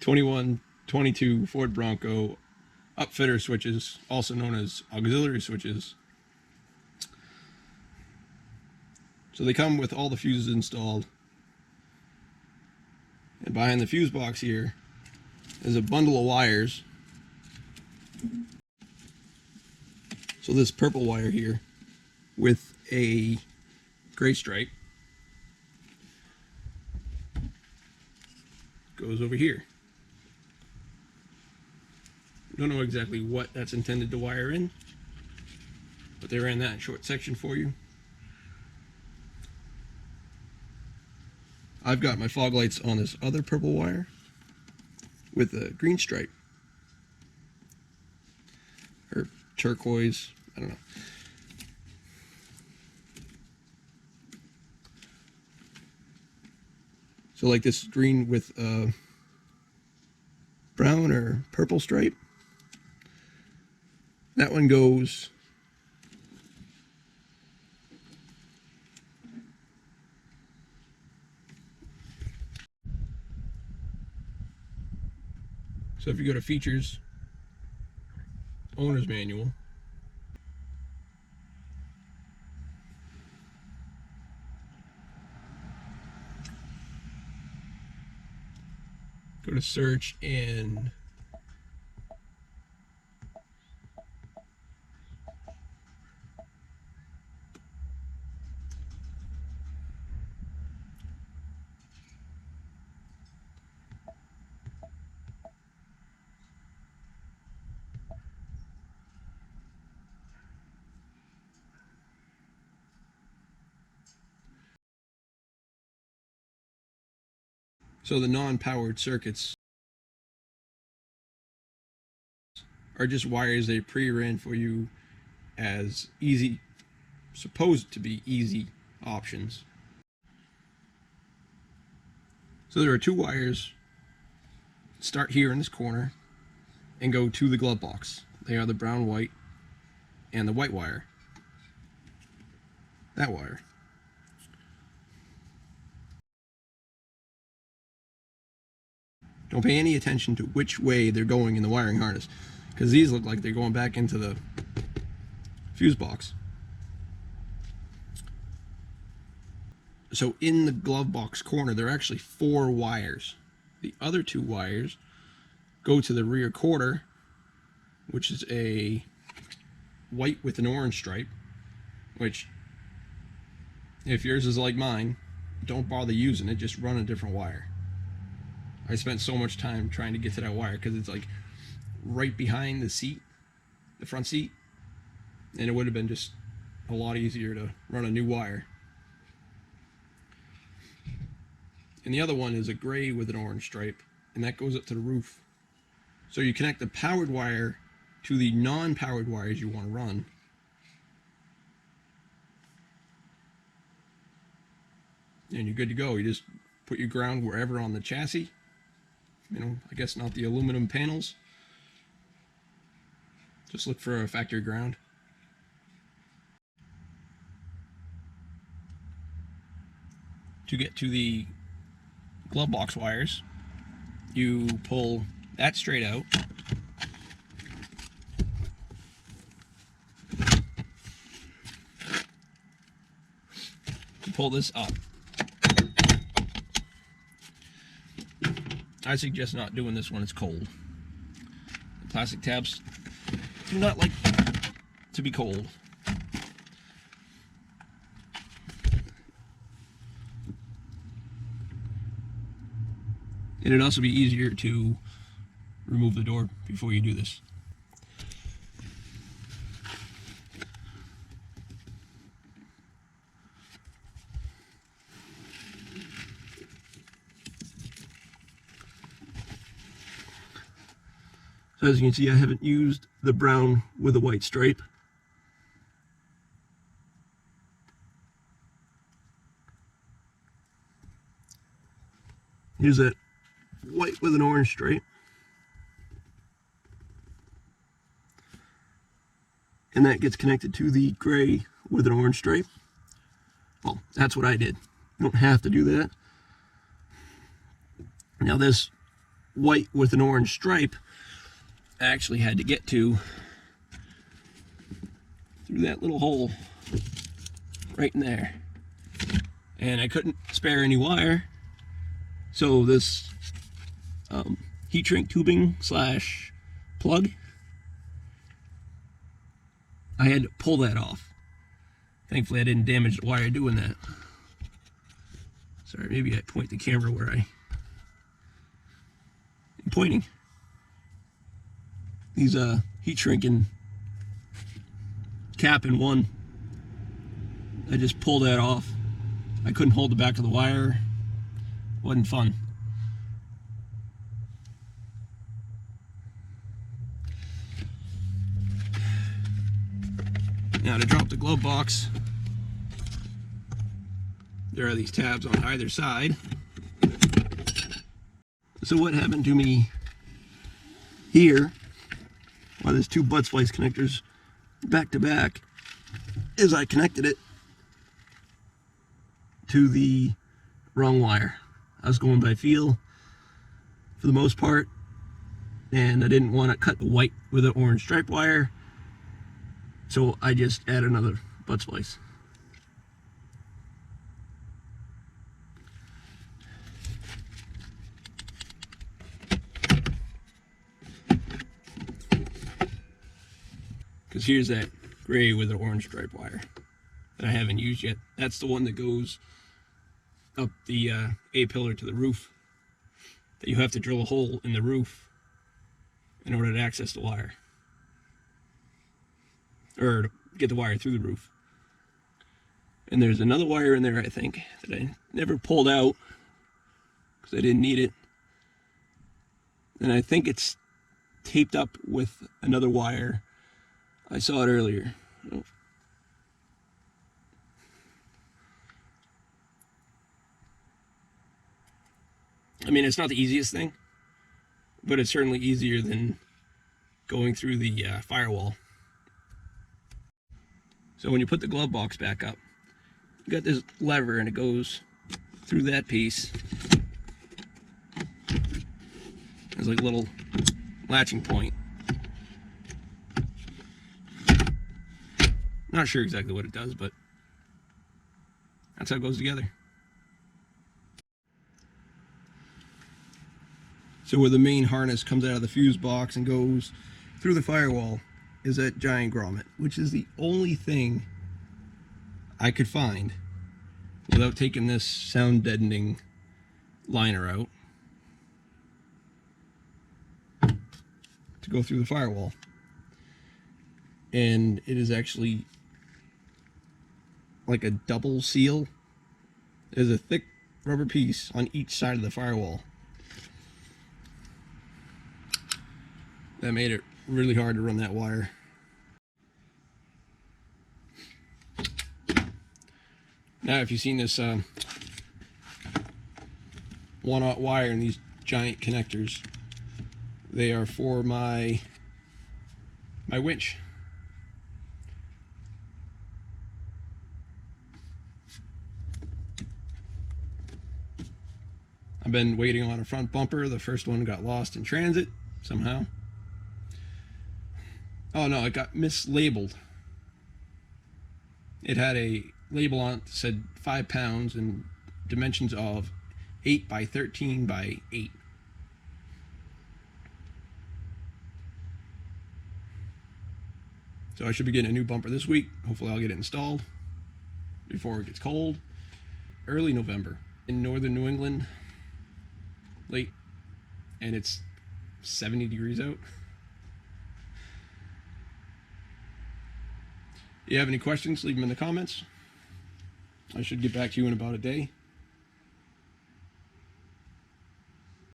2122 Ford Bronco Upfitter switches, also known as auxiliary switches. So they come with all the fuses installed. And behind the fuse box here is a bundle of wires. So this purple wire here with a gray stripe goes over here. Don't know exactly what that's intended to wire in, but they ran that short section for you. I've got my fog lights on this other purple wire with a green stripe, or turquoise, I don't know. So like this green with a brown or purple stripe. That one goes so if you go to features, owner's manual, go to search and so the non-powered circuits are just wires they pre-ran for you as easy, supposed to be easy options. So there are two wires, start here in this corner and go to the glove box. They are the brown, white, and the white wire. That wire. Don't pay any attention to which way they're going in the wiring harness, because these look like they're going back into the fuse box. So in the glove box corner, there are actually 4 wires. The other 2 wires go to the rear quarter, which is a white with an orange stripe, which, if yours is like mine, don't bother using it, just run a different wire. I spent so much time trying to get to that wire because it's like right behind the seat, the front seat, and it would have been just a lot easier to run a new wire. And the other one is a gray with an orange stripe, and that goes up to the roof. So you connect the powered wire to the non-powered wires you want to run. And you're good to go. You just put your ground wherever on the chassis. You know, I guess not the aluminum panels. Just look for a factory ground. To get to the glove box wires, you pull that straight out. You pull this up. I suggest not doing this when it's cold. The plastic tabs do not like to be cold. And it'd also be easier to remove the door before you do this. So as you can see, I haven't used the brown with a white stripe. Here's that white with an orange stripe. And that gets connected to the gray with an orange stripe. Well, that's what I did. You don't have to do that. Now this white with an orange stripe, I actually had to get to through that little hole right in there. And I couldn't spare any wire, so this heat shrink tubing slash plug, I had to pull that off. Thankfully I didn't damage the wire doing that. Sorry, maybe I point the camera where I'm pointing. These heat shrinking cap in one, I just pulled that off. I couldn't hold the back of the wire. Wasn't fun. Now to drop the glove box, there are these tabs on either side. So what happened to me here, while there's two butt splice connectors back to back, is I connected it to the wrong wire. I was going by feel for the most part, and I didn't want to cut the white with an orange stripe wire, so I just added another butt splice. Because here's that gray with an orange stripe wire that I haven't used yet. That's the one that goes up the A-pillar to the roof, that you have to drill a hole in the roof in order to access the wire, or to get the wire through the roof. And there's another wire in there, I think, that I never pulled out because I didn't need it. And I think it's taped up with another wire. I saw it earlier. Oh. I mean, it's not the easiest thing, but it's certainly easier than going through the firewall. So when you put the glove box back up, you got this lever and it goes through that piece. There's like a little latching point. Not sure exactly what it does, but that's how it goes together. So where the main harness comes out of the fuse box and goes through the firewall is that giant grommet, which is the only thing I could find without taking this sound deadening liner out to go through the firewall. And it is actually like a double seal. There's a thick rubber piece on each side of the firewall. That made it really hard to run that wire. Now, if you've seen this 1/0 wire and these giant connectors, they are for my winch. I've been waiting on a front bumper. The first one got lost in transit somehow. Oh no, it got mislabeled. It had a label on it that said 5 pounds and dimensions of 8 by 13 by 8. So I should be getting a new bumper this week. Hopefully I'll get it installed before it gets cold. Early November in northern New England. Late. And it's 70 degrees out. If you have any questions, leave them in the comments. I should get back to you in about a day.